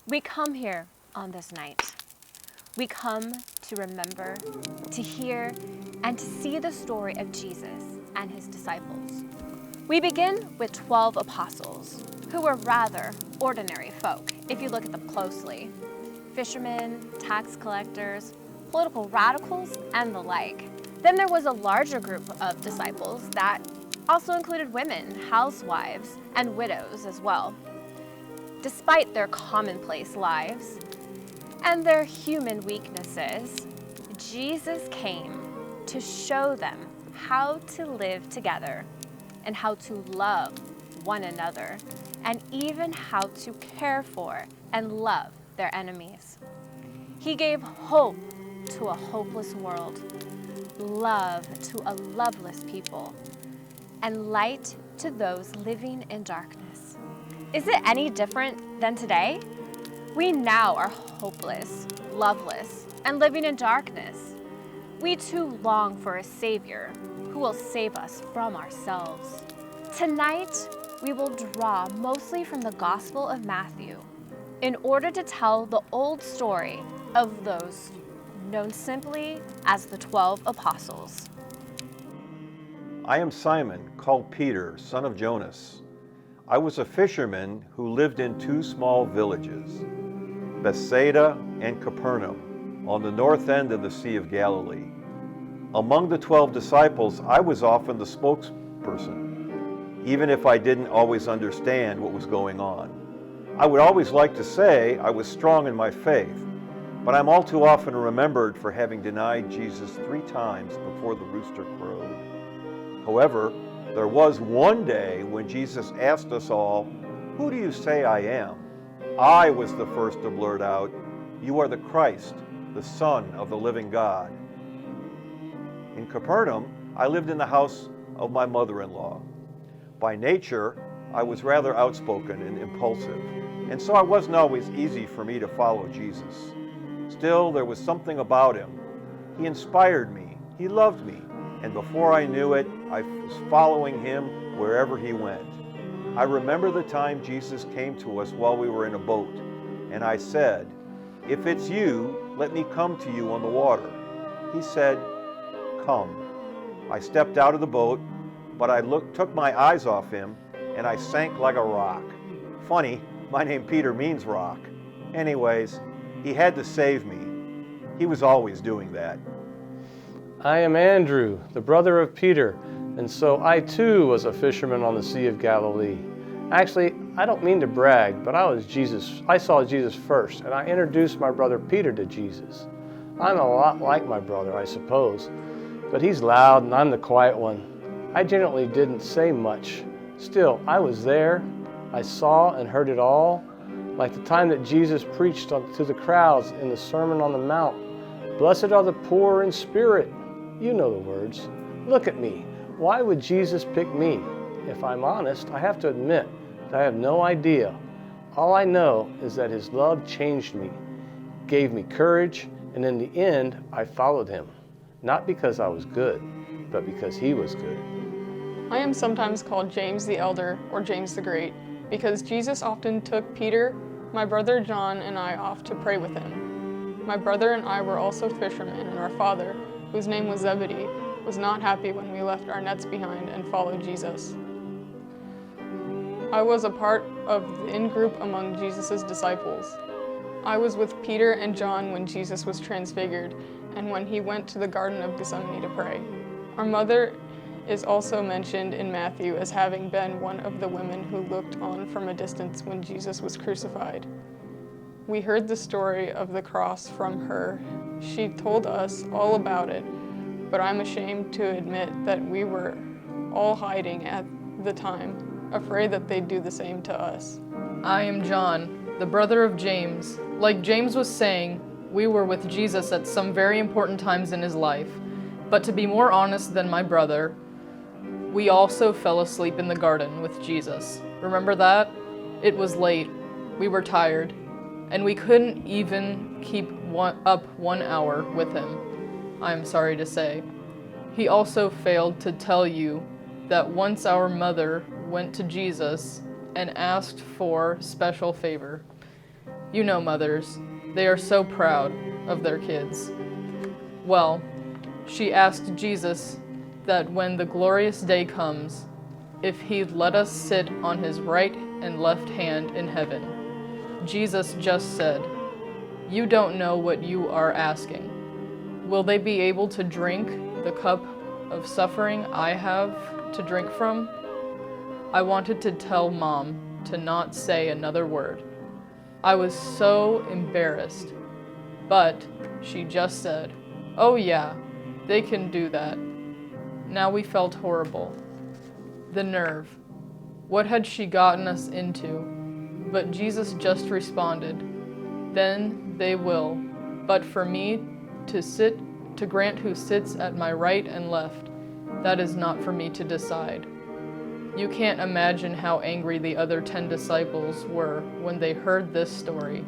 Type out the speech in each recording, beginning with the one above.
We come here on this night. We come to remember, to hear, and to see the story of Jesus and his disciples. We begin with 12 apostles, who were rather ordinary folk, if you look at them closely. Fishermen, tax collectors, political radicals, and the like. Then there was a larger group of disciples that also included women, housewives, and widows as well. Despite their commonplace lives and their human weaknesses, Jesus came to show them how to live together and how to love one another, and even how to care for and love their enemies. He gave hope to a hopeless world, love to a loveless people, and light to those living in darkness. Is it any different than today? We now are hopeless, loveless, and living in darkness. We too long for a Savior who will save us from ourselves. Tonight, we will draw mostly from the Gospel of Matthew in order to tell the old story of those known simply as the 12 apostles. I am Simon, called Peter, son of Jonas. I was a fisherman who lived in two small villages, Bethsaida and Capernaum, on the north end of the Sea of Galilee. Among the 12 disciples, I was often the spokesperson, even if I didn't always understand what was going on. I would always like to say I was strong in my faith, but I'm all too often remembered for having denied Jesus 3 times before the rooster crowed. However, there was one day when Jesus asked us all, "Who do you say I am?" I was the first to blurt out, "You are the Christ, the Son of the living God." In Capernaum, I lived in the house of my mother-in-law. By nature, I was rather outspoken and impulsive, and so it wasn't always easy for me to follow Jesus. Still, there was something about him. He inspired me, he loved me, and before I knew it, I was following him wherever he went. I remember the time Jesus came to us while we were in a boat, and I said, "If it's you, let me come to you on the water." He said, "Come." I stepped out of the boat, but I took my eyes off him, and I sank like a rock. Funny, my name Peter means rock. Anyways, he had to save me. He was always doing that. I am Andrew, the brother of Peter, and so I too was a fisherman on the Sea of Galilee. Actually, I don't mean to brag, but I saw Jesus first, and I introduced my brother Peter to Jesus. I'm a lot like my brother, I suppose, but he's loud and I'm the quiet one. I generally didn't say much. Still, I was there. I saw and heard it all, like the time that Jesus preached to the crowds in the Sermon on the Mount. "Blessed are the poor in spirit." You know the words. Look at me. Why would Jesus pick me? If I'm honest, I have to admit that I have no idea. All I know is that his love changed me, gave me courage, and in the end, I followed him. Not because I was good, but because he was good. I am sometimes called James the Elder or James the Great because Jesus often took Peter, my brother John, and I off to pray with him. My brother and I were also fishermen, and our father, whose name was Zebedee, was not happy when we left our nets behind and followed Jesus. I was a part of the in-group among Jesus' disciples. I was with Peter and John when Jesus was transfigured and when he went to the Garden of Gethsemane to pray. Our mother is also mentioned in Matthew as having been one of the women who looked on from a distance when Jesus was crucified. We heard the story of the cross from her. She told us all about it, but I'm ashamed to admit that we were all hiding at the time, afraid that they'd do the same to us. I am John, the brother of James. Like James was saying, we were with Jesus at some very important times in his life. But to be more honest than my brother, we also fell asleep in the garden with Jesus. Remember that? It was late, we were tired, and we couldn't even keep up 1 hour with him, I am sorry to say. He also failed to tell you that once our mother went to Jesus and asked for special favor. You know mothers, they are so proud of their kids. Well, she asked Jesus that when the glorious day comes, if he'd let us sit on his right and left hand in heaven. Jesus just said, "You don't know what you are asking. Will they be able to drink the cup of suffering I have to drink from?" I wanted to tell Mom to not say another word. I was so embarrassed, but she just said, "Oh yeah, they can do that." Now we felt horrible. The nerve. What had she gotten us into? But Jesus just responded, "Then they will. But for me to grant who sits at my right and left, that is not for me to decide." You can't imagine how angry the other 10 disciples were when they heard this story.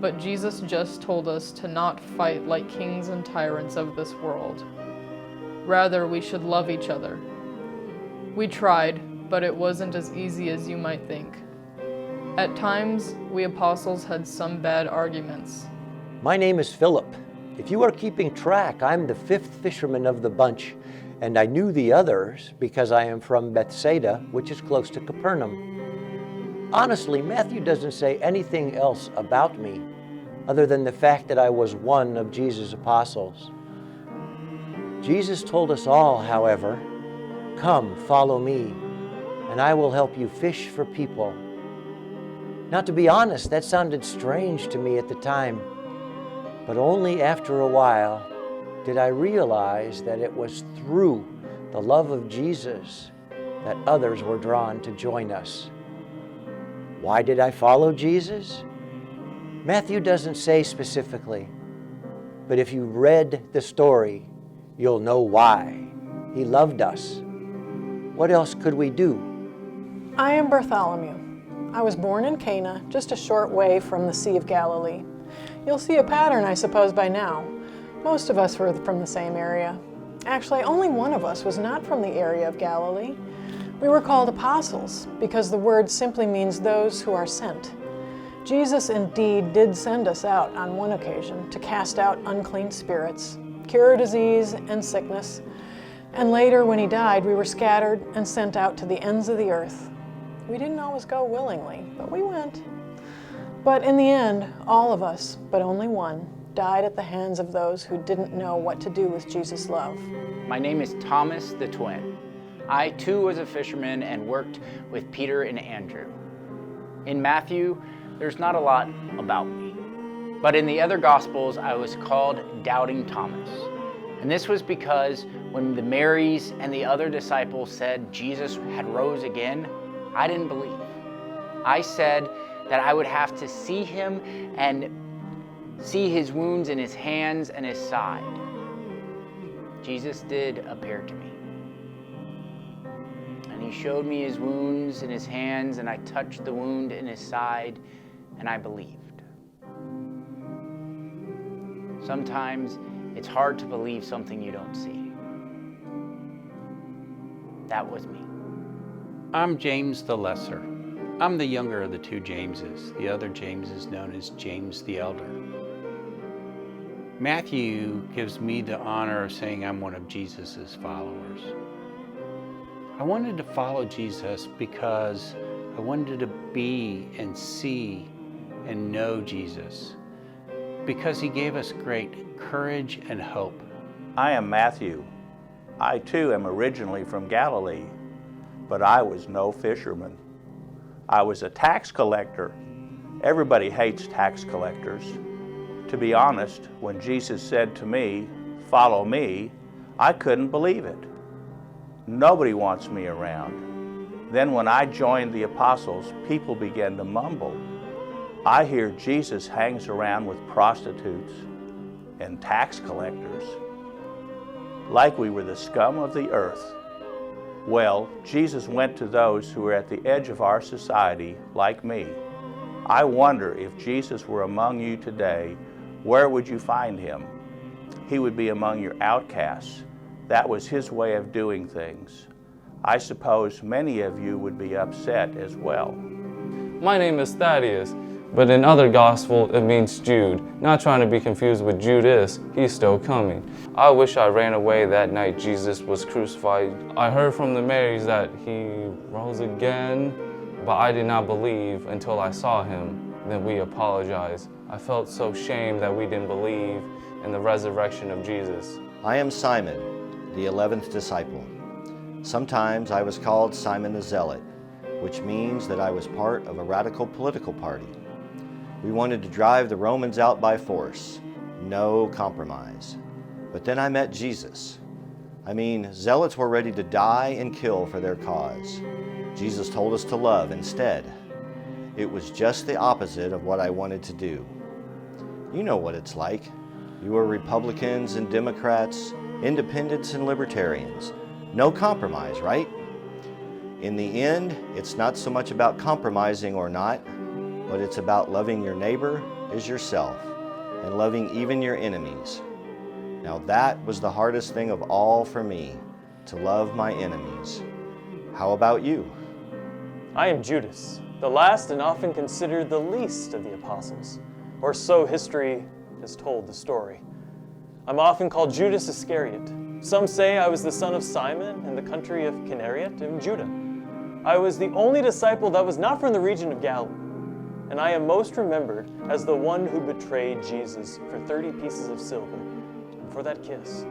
But Jesus just told us to not fight like kings and tyrants of this world. Rather, we should love each other. We tried, but it wasn't as easy as you might think. At times, we apostles had some bad arguments. My name is Philip. If you are keeping track, I'm the 5th fisherman of the bunch, and I knew the others because I am from Bethsaida, which is close to Capernaum. Honestly, Matthew doesn't say anything else about me other than the fact that I was one of Jesus' apostles. Jesus told us all, however, "Come, follow me, and I will help you fish for people." Now, to be honest, that sounded strange to me at the time, but only after a while did I realize that it was through the love of Jesus that others were drawn to join us. Why did I follow Jesus? Matthew doesn't say specifically, but if you read the story, you'll know why. He loved us. What else could we do? I am Bartholomew. I was born in Cana, just a short way from the Sea of Galilee. You'll see a pattern, I suppose, by now. Most of us were from the same area. Actually, only one of us was not from the area of Galilee. We were called apostles because the word simply means those who are sent. Jesus indeed did send us out on one occasion to cast out unclean spirits, cure disease and sickness, and later when he died, we were scattered and sent out to the ends of the earth. We didn't always go willingly, but we went. But in the end, all of us, but only one, died at the hands of those who didn't know what to do with Jesus' love. My name is Thomas the Twin. I too was a fisherman and worked with Peter and Andrew. In Matthew, there's not a lot about me. But in the other Gospels, I was called Doubting Thomas. And this was because when the Marys and the other disciples said Jesus had rose again, I didn't believe. I said that I would have to see him and see his wounds in his hands and his side. Jesus did appear to me. And he showed me his wounds in his hands, and I touched the wound in his side, and I believed. Sometimes it's hard to believe something you don't see. That was me. I'm James the Lesser. I'm the younger of the two Jameses. The other James is known as James the Elder. Matthew gives me the honor of saying I'm one of Jesus' followers. I wanted to follow Jesus because I wanted to be and see and know Jesus, because he gave us great courage and hope. I am Matthew. I too am originally from Galilee, but I was no fisherman. I was a tax collector. Everybody hates tax collectors. To be honest, when Jesus said to me, "Follow me," I couldn't believe it. Nobody wants me around. Then when I joined the apostles, people began to mumble. I hear Jesus hangs around with prostitutes and tax collectors, like we were the scum of the earth. Well, Jesus went to those who were at the edge of our society, like me. I wonder if Jesus were among you today, where would you find him? He would be among your outcasts. That was his way of doing things. I suppose many of you would be upset as well. My name is Thaddeus. But in other gospel, it means Jude, not trying to be confused with Judas. He's still coming. I wish I ran away that night Jesus was crucified. I heard from the Marys that he rose again, but I did not believe until I saw him. Then we apologized. I felt so ashamed that we didn't believe in the resurrection of Jesus. I am Simon, the 11th disciple. Sometimes I was called Simon the Zealot, which means that I was part of a radical political party. We wanted to drive the Romans out by force, no compromise. But then I met Jesus. I mean, zealots were ready to die and kill for their cause. Jesus told us to love instead. It was just the opposite of what I wanted to do. You know what it's like. You are Republicans and Democrats, independents and libertarians. No compromise, right? In the end, it's not so much about compromising or not, but it's about loving your neighbor as yourself and loving even your enemies. Now that was the hardest thing of all for me, to love my enemies. How about you? I am Judas, the last and often considered the least of the apostles, or so history has told the story. I'm often called Judas Iscariot. Some say I was the son of Simon in the country of Kinneret in Judah. I was the only disciple that was not from the region of Galilee, and I am most remembered as the one who betrayed Jesus for 30 pieces of silver and for that kiss.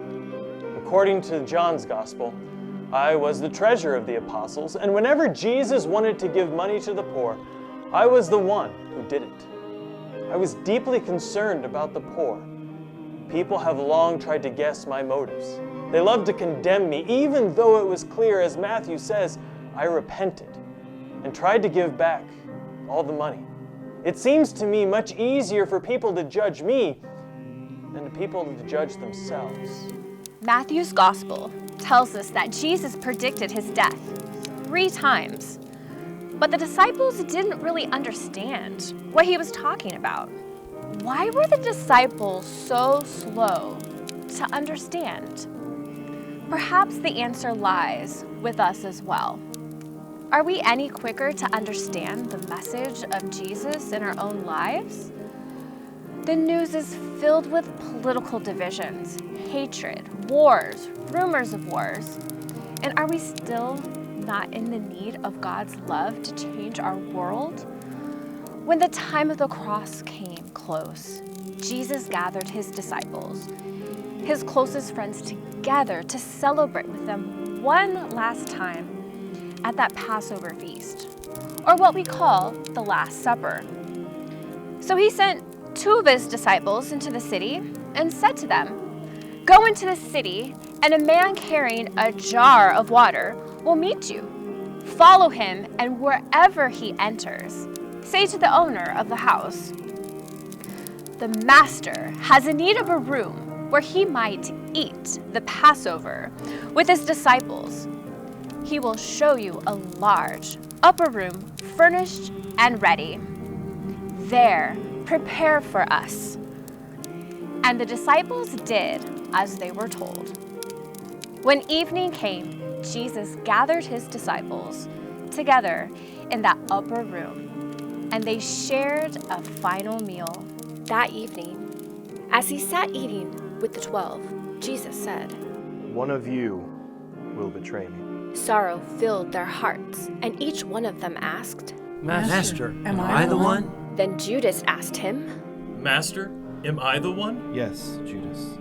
According to John's Gospel, I was the treasurer of the apostles, and whenever Jesus wanted to give money to the poor, I was the one who did it. I was deeply concerned about the poor. People have long tried to guess my motives. They loved to condemn me, even though it was clear, as Matthew says, I repented and tried to give back all the money. It seems to me much easier for people to judge me than the people to judge themselves. Matthew's gospel tells us that Jesus predicted his death 3 times, but the disciples didn't really understand what he was talking about. Why were the disciples so slow to understand? Perhaps the answer lies with us as well. Are we any quicker to understand the message of Jesus in our own lives? The news is filled with political divisions, hatred, wars, rumors of wars. And are we still not in the need of God's love to change our world? When the time of the cross came close, Jesus gathered his disciples, his closest friends, together to celebrate with them one last time at that Passover feast, or what we call the Last Supper. So he sent 2 of his disciples into the city and said to them, "Go into the city, and a man carrying a jar of water will meet you. Follow him, and wherever he enters, say to the owner of the house, 'The master has a need of a room where he might eat the Passover with his disciples. He will show you a large upper room furnished and ready. There, prepare for us.' And the disciples did as they were told. When evening came, Jesus gathered his disciples together in that upper room, and they shared a final meal. That evening, as he sat eating with the 12, Jesus said, "One of you will betray me." Sorrow filled their hearts, and each one of them asked, Master, am I the one? Then Judas asked him, Master, am I the one? Yes, Judas,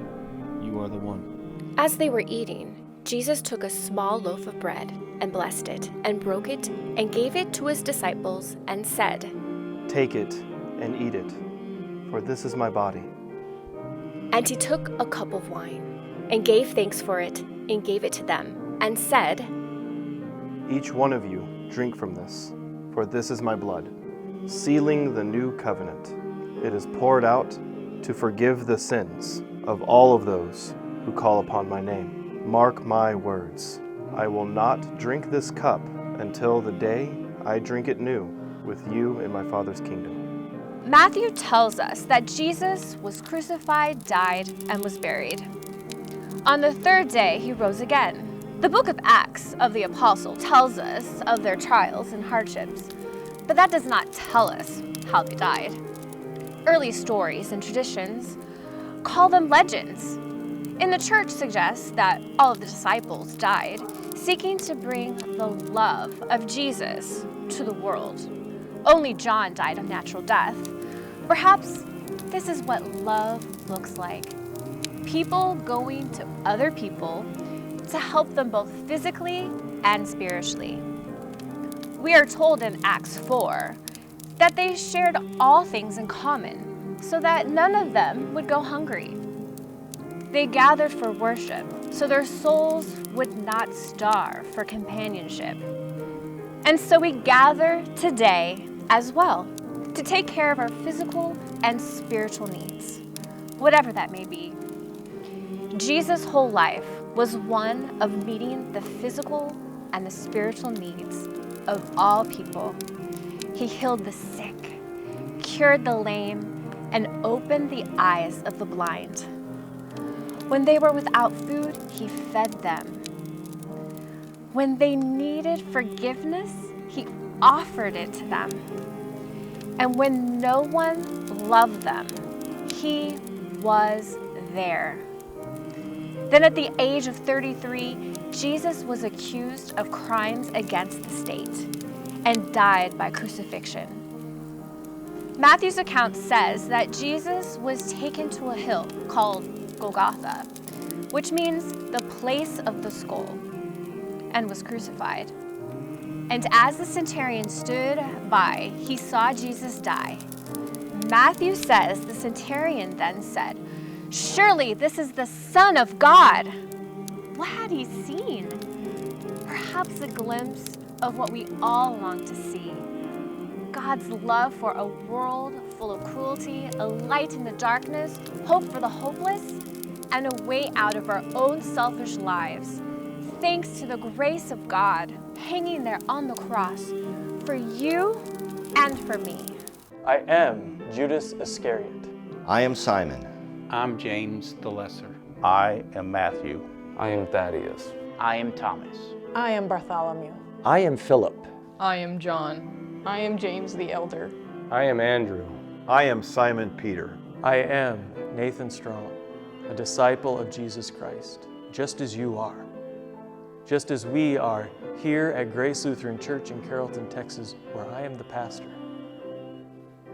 you are the one. As they were eating, Jesus took a small loaf of bread and blessed it and broke it and gave it to his disciples and said, "Take it and eat it, for this is my body." And he took a cup of wine and gave thanks for it and gave it to them and said, "Each one of you drink from this, for this is my blood, sealing the new covenant. It is poured out to forgive the sins of all of those who call upon my name. Mark my words, I will not drink this cup until the day I drink it new with you in my Father's kingdom." Matthew tells us that Jesus was crucified, died, and was buried. On the 3rd day, he rose again. The book of Acts of the Apostle tells us of their trials and hardships, but that does not tell us how they died. Early stories and traditions call them legends. And the church suggests that all of the disciples died seeking to bring the love of Jesus to the world. Only John died a natural death. Perhaps this is what love looks like. People going to other people to help them both physically and spiritually. We are told in Acts 4 that they shared all things in common so that none of them would go hungry. They gathered for worship so their souls would not starve for companionship. And so we gather today as well to take care of our physical and spiritual needs, whatever that may be. Jesus' whole life was one of meeting the physical and the spiritual needs of all people. He healed the sick, cured the lame, and opened the eyes of the blind. When they were without food, he fed them. When they needed forgiveness, he offered it to them. And when no one loved them, he was there. Then at the age of 33, Jesus was accused of crimes against the state and died by crucifixion. Matthew's account says that Jesus was taken to a hill called Golgotha, which means the place of the skull, and was crucified. And as the centurion stood by, he saw Jesus die. Matthew says the centurion then said, "Surely this is the Son of God." What had he seen? Perhaps a glimpse of what we all long to see. God's love for a world full of cruelty, a light in the darkness, hope for the hopeless, and a way out of our own selfish lives. Thanks to the grace of God hanging there on the cross for you and for me. I am Judas Iscariot. I am Simon. I'm James the Lesser. I am Matthew. I am Thaddeus. I am Thomas. I am Bartholomew. I am Philip. I am John. I am James the Elder. I am Andrew. I am Simon Peter. I am Nathan Strong, a disciple of Jesus Christ, just as you are. Just as we are here at Grace Lutheran Church in Carrollton, Texas, where I am the pastor.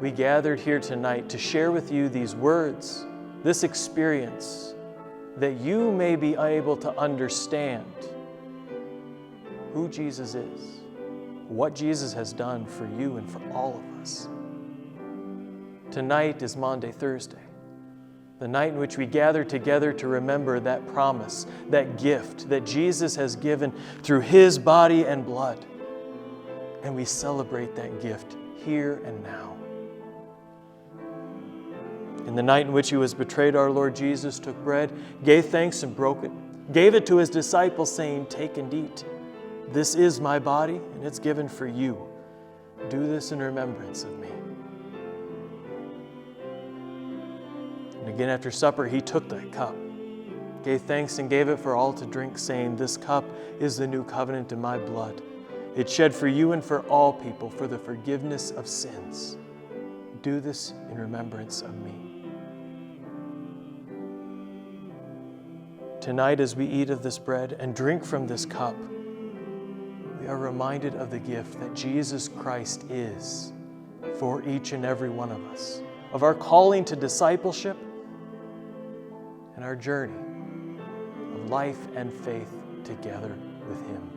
We gathered here tonight to share with you these words, this experience, that you may be able to understand who Jesus is, what Jesus has done for you and for all of us. Tonight is Maundy Thursday, the night in which we gather together to remember that promise, that gift that Jesus has given through His body and blood. And we celebrate that gift here and now. In the night in which He was betrayed, our Lord Jesus took bread, gave thanks and broke it, gave it to His disciples, saying, "Take and eat. This is my body, and it's given for you. Do this in remembrance of me." And again after supper, He took the cup, gave thanks and gave it for all to drink, saying, "This cup is the new covenant in my blood. It's shed for you and for all people for the forgiveness of sins. Do this in remembrance of me." Tonight, as we eat of this bread and drink from this cup, we are reminded of the gift that Jesus Christ is for each and every one of us, of our calling to discipleship and our journey of life and faith together with Him.